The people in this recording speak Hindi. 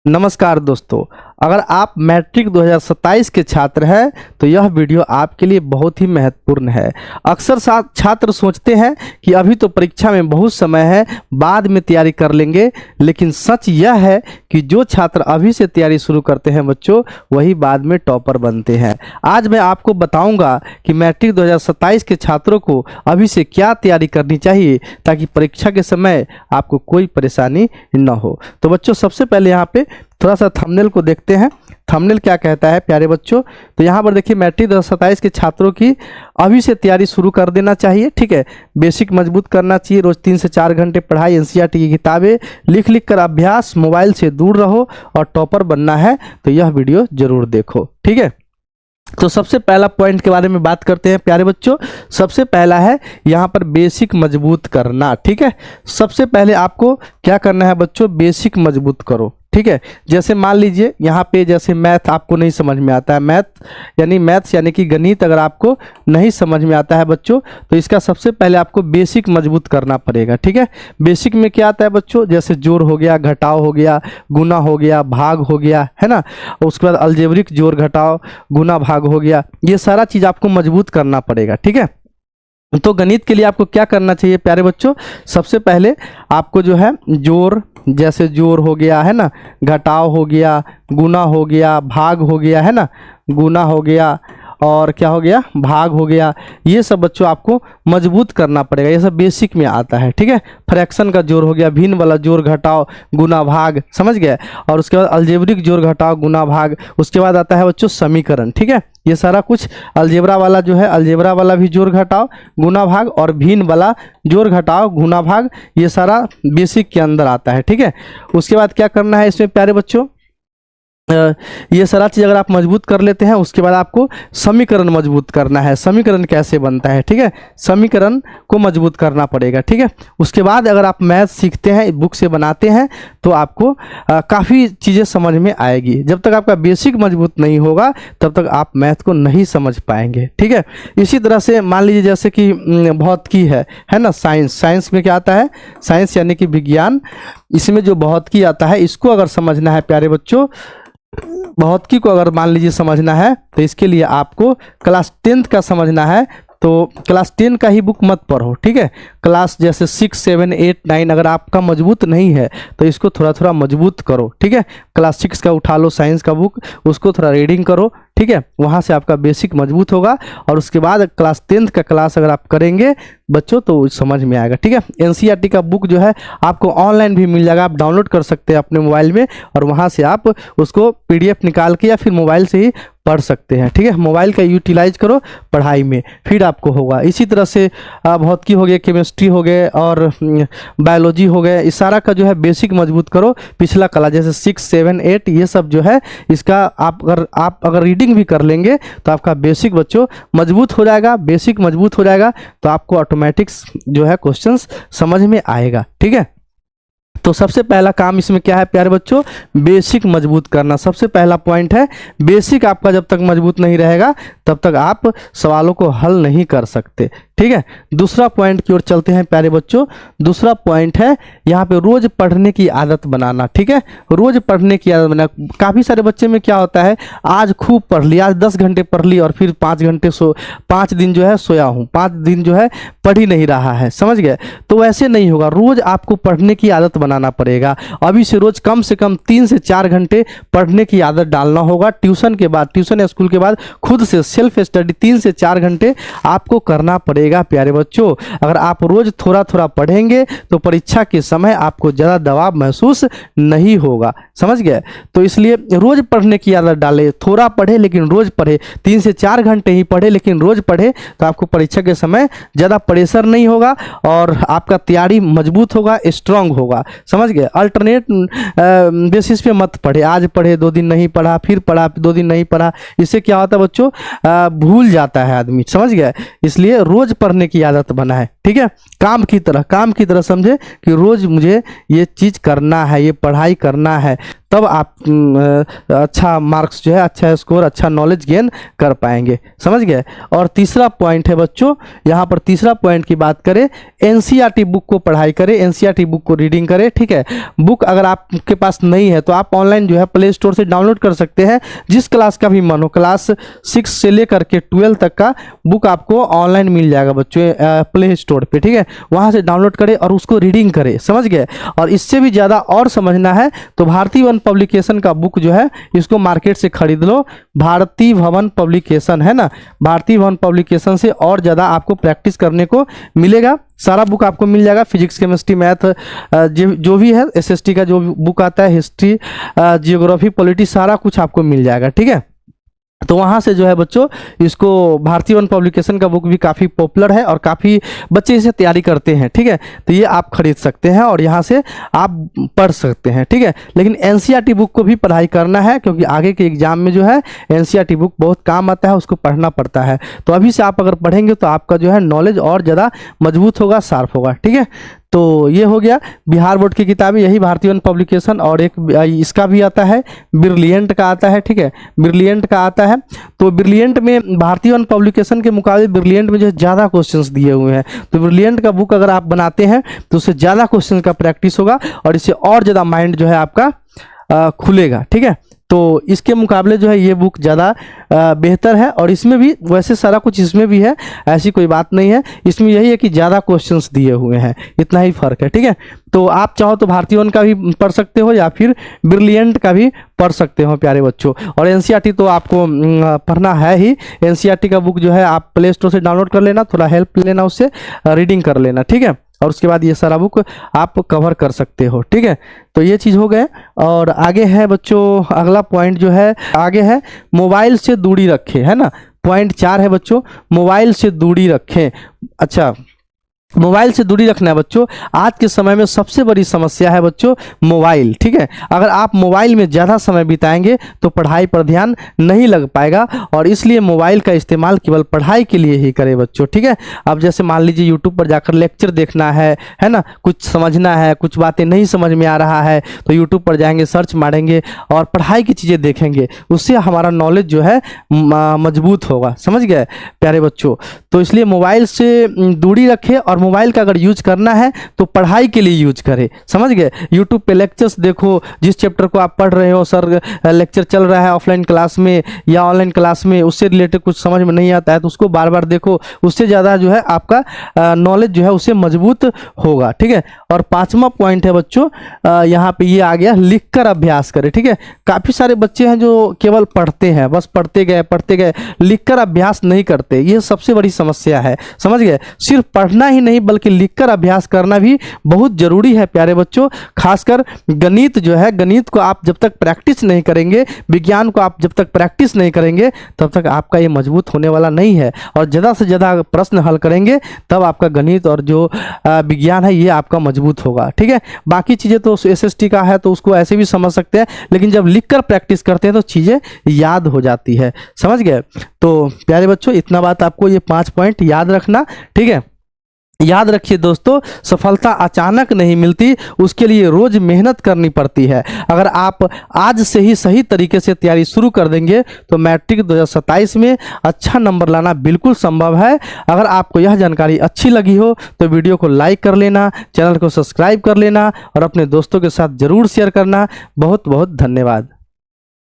नमस्कार दोस्तों, अगर आप मैट्रिक 2027 के छात्र हैं तो यह वीडियो आपके लिए बहुत ही महत्वपूर्ण है। अक्सर छात्र सोचते हैं कि अभी तो परीक्षा में बहुत समय है, बाद में तैयारी कर लेंगे, लेकिन सच यह है कि जो छात्र अभी से तैयारी शुरू करते हैं बच्चों, वही बाद में टॉपर बनते हैं। आज मैं आपको बताऊंगा कि मैट्रिक 2027 के छात्रों को अभी से क्या तैयारी करनी चाहिए ताकि परीक्षा के समय आपको कोई परेशानी न हो। तो बच्चों, सबसे पहले यहाँ पे थोड़ा सा थंबनेल को देखते हैं। थंबनेल क्या कहता है प्यारे बच्चों, तो यहाँ पर देखिए मैट्रिक 2027 के छात्रों की अभी से तैयारी शुरू कर देना चाहिए। ठीक है, बेसिक मजबूत करना चाहिए। रोज 3 से 4 घंटे पढ़ाई, एनसीईआरटी की किताबें लिख कर अभ्यास, मोबाइल से दूर रहो और टॉपर बनना है तो यह वीडियो जरूर देखो। ठीक है, तो सबसे पहला पॉइंट के बारे में बात करते हैं प्यारे बच्चों। सबसे पहला है यहाँ पर बेसिक मजबूत करना। ठीक है, सबसे पहले आपको क्या करना है बच्चों, बेसिक मजबूत करो। ठीक है, जैसे मान लीजिए यहाँ पे जैसे मैथ आपको नहीं समझ में आता है, मैथ्स यानी कि गणित अगर आपको नहीं समझ में आता है बच्चों, तो इसका सबसे पहले आपको बेसिक मजबूत करना पड़ेगा। ठीक है, बेसिक में क्या आता है बच्चों, जैसे जोड़ हो गया, घटाव हो गया, गुना हो गया, भाग हो गया, है ना। उसके बाद अलजेब्रिक जोड़ घटाव गुना भाग हो गया, ये सारा चीज़ आपको मजबूत करना पड़ेगा। ठीक है, तो गणित के लिए आपको क्या करना चाहिए प्यारे बच्चों, सबसे पहले आपको जो है जोड़, जैसे जोड़ हो गया, है ना, घटाव हो गया, गुना हो गया, भाग हो गया, है ना, गुना हो गया और क्या हो गया, भाग हो गया, ये सब बच्चों आपको मजबूत करना पड़ेगा। ये सब बेसिक में आता है। ठीक है, फ्रैक्शन का जोड़ हो गया, भिन्न वाला जोड़ घटाव गुना भाग, समझ गए। और उसके बाद अलजेब्रिक जोड़ घटाव गुना भाग, उसके बाद आता है बच्चों समीकरण। ठीक है, ये सारा कुछ अलजेब्रा वाला जो है, अलजेब्रा वाला भी जोड़ घटाव गुना भाग और भिन्न वाला जोड़ घटाव गुना भाग, ये सारा बेसिक के अंदर आता है। ठीक है, उसके बाद क्या करना है इसमें प्यारे बच्चों, ये सारा चीज़ अगर आप मजबूत कर लेते हैं, उसके बाद आपको समीकरण मजबूत करना है। समीकरण कैसे बनता है, ठीक है, समीकरण को मजबूत करना पड़ेगा। ठीक है, उसके बाद अगर आप मैथ सीखते हैं, बुक से बनाते हैं, तो आपको काफ़ी चीज़ें समझ में आएगी। जब तक आपका बेसिक मजबूत नहीं होगा तब तक आप मैथ को नहीं समझ पाएंगे। ठीक है, इसी तरह से मान लीजिए जैसे कि भौतिकी है ना, साइंस में क्या आता है, साइंस यानी कि विज्ञान, इसमें जो भौतिकी आता है, इसको अगर समझना है प्यारे बच्चों, भौतिकी को अगर मान लीजिए समझना है, तो इसके लिए आपको क्लास 10th का समझना है, तो क्लास 10 का ही बुक मत पढ़ो। ठीक है, क्लास जैसे 6, 7, 8, 9 अगर आपका मजबूत नहीं है तो इसको थोड़ा थोड़ा मजबूत करो। ठीक है, क्लास 6 का उठा लो साइंस का बुक, उसको थोड़ा रीडिंग करो। ठीक है, वहाँ से आपका बेसिक मजबूत होगा और उसके बाद क्लास 10th का क्लास अगर आप करेंगे बच्चों तो समझ में आएगा। ठीक है, एनसीईआरटी का बुक जो है आपको ऑनलाइन भी मिल जाएगा, आप डाउनलोड कर सकते हैं अपने मोबाइल में और वहाँ से आप उसको पीडीएफ निकाल के या फिर मोबाइल से ही पढ़ सकते हैं। ठीक है, मोबाइल का यूटिलाइज करो पढ़ाई में, फिर आपको होगा। इसी तरह से भौतिकी हो गए, केमिस्ट्री हो गए और बायोलॉजी हो गए, इस सारा का जो है बेसिक मजबूत करो। पिछला कला जैसे 6, 7, 8 ये सब जो है, इसका आप अगर रीडिंग भी कर लेंगे तो आपका बेसिक बच्चों मजबूत हो जाएगा। बेसिक मजबूत हो जाएगा तो आपको ऑटोमेटिक्स जो है क्वेश्चंस समझ में आएगा। ठीक है, तो सबसे पहला काम इसमें क्या है प्यारे बच्चों, बेसिक मजबूत करना सबसे पहला पॉइंट है। बेसिक आपका जब तक मजबूत नहीं रहेगा तब तक आप सवालों को हल नहीं कर सकते। ठीक है, दूसरा पॉइंट की ओर चलते हैं प्यारे बच्चों। दूसरा पॉइंट है यहाँ पे रोज पढ़ने की आदत बनाना। ठीक है, रोज पढ़ने की आदत बनाना। काफ़ी सारे बच्चे में क्या होता है, आज खूब पढ़ लिया, आज 10 घंटे पढ़ ली और फिर 5 दिन जो है सोया हूँ, 5 दिन जो है पढ़ ही नहीं रहा है, समझ गए। तो वैसे नहीं होगा, रोज आपको पढ़ने की आदत बनाना पड़ेगा। अभी से रोज कम से कम 3 से 4 घंटे पढ़ने की आदत डालना होगा। ट्यूशन के बाद, ट्यूशन या स्कूल के बाद खुद से सेल्फ स्टडी 3 से 4 घंटे आपको करना पड़ेगा प्यारे बच्चों। अगर आप रोज थोड़ा थोड़ा पढ़ेंगे तो परीक्षा के समय आपको ज़्यादा दबाव महसूस नहीं होगा, समझ गए। तो इसलिए रोज पढ़ने की आदत डालें, थोड़ा पढ़े लेकिन रोज पढ़े, 3 से 4 घंटे ही पढ़े लेकिन रोज पढ़े, तो आपको परीक्षा के समय ज़्यादा प्रेशर नहीं होगा और आपका तैयारी मजबूत होगा, स्ट्रांग होगा, समझ गए। अल्टरनेट बेसिस पे मत पढ़े, आज पढ़े 2 दिन नहीं पढ़ा, फिर पढ़ा 2 दिन नहीं पढ़ा, इससे क्या होता है बच्चों, भूल जाता है आदमी, समझ गए। इसलिए रोज पढ़ने की आदत बनाए। ठीक है, काम की तरह समझे कि रोज मुझे ये चीज़ करना है, ये पढ़ाई करना है। तब आप अच्छा मार्क्स जो है, अच्छा स्कोर, अच्छा नॉलेज गेन कर पाएंगे। समझ गए। और तीसरा पॉइंट है बच्चों, यहाँ पर तीसरा पॉइंट की बात करें, एनसीईआरटी बुक को पढ़ाई करें, एनसीईआरटी बुक को रीडिंग करें। ठीक है, बुक अगर आपके पास नहीं है तो आप ऑनलाइन जो है प्ले स्टोर से डाउनलोड कर सकते हैं। जिस क्लास का भी मन हो, क्लास 6 से लेकर के 12 तक का बुक आपको ऑनलाइन मिल जाएगा बच्चों प्ले स्टोर पे। ठीक है, वहाँ से डाउनलोड करें और उसको रीडिंग करें। समझ गए। और इससे भी ज़्यादा और समझना है तो भारती वन पब्लिकेशन का बुक जो है इसको मार्केट से खरीद लो। भारती भवन पब्लिकेशन है ना, भारती भवन पब्लिकेशन से और ज़्यादा आपको प्रैक्टिस करने को मिलेगा। सारा बुक आपको मिल जाएगा, फिजिक्स, केमिस्ट्री, मैथ, जो भी है, एसएसटी का जो बुक आता है, हिस्ट्री, जियोग्राफी, पॉलिटी, सारा कुछ आपको मिल जाएगा। ठीक है, तो वहाँ से जो है बच्चों इसको भारती वन पब्लिकेशन का बुक भी काफ़ी पॉपुलर है और काफ़ी बच्चे इसे तैयारी करते हैं। ठीक है, तो ये आप खरीद सकते हैं और यहाँ से आप पढ़ सकते हैं। ठीक है, लेकिन एनसीईआरटी बुक को भी पढ़ाई करना है क्योंकि आगे के एग्जाम में जो है एनसीईआरटी बुक बहुत काम आता है, उसको पढ़ना पड़ता है। तो अभी से आप अगर पढ़ेंगे तो आपका जो है नॉलेज और ज़्यादा मजबूत होगा, शार्प होगा। ठीक है, तो ये हो गया बिहार बोर्ड की किताबें, यही भारती वन पब्लिकेशन। और एक इसका भी आता है, ब्रिलियंट का आता है। ठीक है, ब्रिलियंट का आता है। तो ब्रिलियंट में भारती वन पब्लिकेशन के मुकाबले ब्रिलियंट में जो है ज़्यादा क्वेश्चंस दिए हुए हैं। तो ब्रिलियंट का बुक अगर आप बनाते हैं तो उससे ज़्यादा क्वेश्चन का प्रैक्टिस होगा और इससे और ज़्यादा माइंड जो है आपका खुलेगा। ठीक है, तो इसके मुकाबले जो है ये बुक ज़्यादा बेहतर है। और इसमें भी वैसे सारा कुछ इसमें भी है, ऐसी कोई बात नहीं है। इसमें यही है कि ज़्यादा क्वेश्चंस दिए हुए हैं, इतना ही फ़र्क है। ठीक है, तो आप चाहो तो भारती वन का भी पढ़ सकते हो या फिर ब्रिलियंट का भी पढ़ सकते हो प्यारे बच्चों। और एनसीईआरटी तो आपको पढ़ना है ही। एनसीईआरटी का बुक जो है आप प्ले स्टोर से डाउनलोड कर लेना, थोड़ा हेल्प लेना, उससे रीडिंग कर लेना। ठीक है, और उसके बाद ये सारा बुक आप कवर कर सकते हो। ठीक है, तो ये चीज़ हो गए। और आगे है बच्चों, अगला पॉइंट जो है आगे है, मोबाइल से दूरी रखें, है ना। पॉइंट 4 है बच्चों, मोबाइल से दूरी रखें। अच्छा, मोबाइल से दूरी रखना है बच्चों। आज के समय में सबसे बड़ी समस्या है बच्चों मोबाइल। ठीक है, अगर आप मोबाइल में ज़्यादा समय बिताएंगे तो पढ़ाई पर ध्यान नहीं लग पाएगा और इसलिए मोबाइल का इस्तेमाल केवल पढ़ाई के लिए ही करें बच्चों। ठीक है, अब जैसे मान लीजिए यूट्यूब पर जाकर लेक्चर देखना है ना, कुछ समझना है, कुछ बातें नहीं समझ में आ रहा है तो यूट्यूब पर जाएंगे, सर्च मारेंगे और पढ़ाई की चीज़ें देखेंगे, उससे हमारा नॉलेज जो है मजबूत होगा। समझ गए प्यारे बच्चों। तो इसलिए मोबाइल से दूरी रखें और मोबाइल का अगर यूज करना है तो पढ़ाई के लिए यूज करें। समझ गए। यूट्यूब पे लेक्चर्स देखो, जिस चैप्टर को आप पढ़ रहे हो, सर लेक्चर चल रहा है ऑफलाइन क्लास में या ऑनलाइन क्लास में, उससे रिलेटेड कुछ समझ में नहीं आता है तो उसको बार बार देखो, उससे ज़्यादा जो है आपका नॉलेज जो है उससे मजबूत होगा। ठीक है, और 5वां पॉइंट है बच्चों, यहाँ पे ये आ गया, लिख कर अभ्यास करें। ठीक है, काफ़ी सारे बच्चे हैं जो केवल पढ़ते हैं, बस पढ़ते गए, लिख कर अभ्यास नहीं करते। ये सबसे बड़ी समस्या है। समझ गए। सिर्फ पढ़ना ही नहीं बल्कि लिखकर अभ्यास करना भी बहुत जरूरी है प्यारे बच्चों। खासकर गणित जो है, गणित को आप जब तक प्रैक्टिस नहीं करेंगे, विज्ञान को आप जब तक प्रैक्टिस नहीं करेंगे तब तक आपका ये मजबूत होने वाला नहीं है। और ज़्यादा से ज़्यादा प्रश्न हल करेंगे तब आपका गणित और जो विज्ञान है ये आपका मजबूत होगा। ठीक है, बाकी चीज़ें तो एसएसटी का है तो उसको ऐसे भी समझ सकते हैं, लेकिन जब लिखकर प्रैक्टिस करते हैं तो चीज़ें याद हो जाती है। समझ गए। तो प्यारे बच्चों, इतना बात आपको ये 5 पॉइंट याद रखना। ठीक है, याद रखिए दोस्तों, सफलता अचानक नहीं मिलती, उसके लिए रोज मेहनत करनी पड़ती है। अगर आप आज से ही सही तरीके से तैयारी शुरू कर देंगे तो मैट्रिक 2027 में अच्छा नंबर लाना बिल्कुल संभव है। अगर आपको यह जानकारी अच्छी लगी हो तो वीडियो को लाइक कर लेना, चैनल को सब्सक्राइब कर लेना और अपने दोस्तों के साथ जरूर शेयर करना। बहुत बहुत धन्यवाद।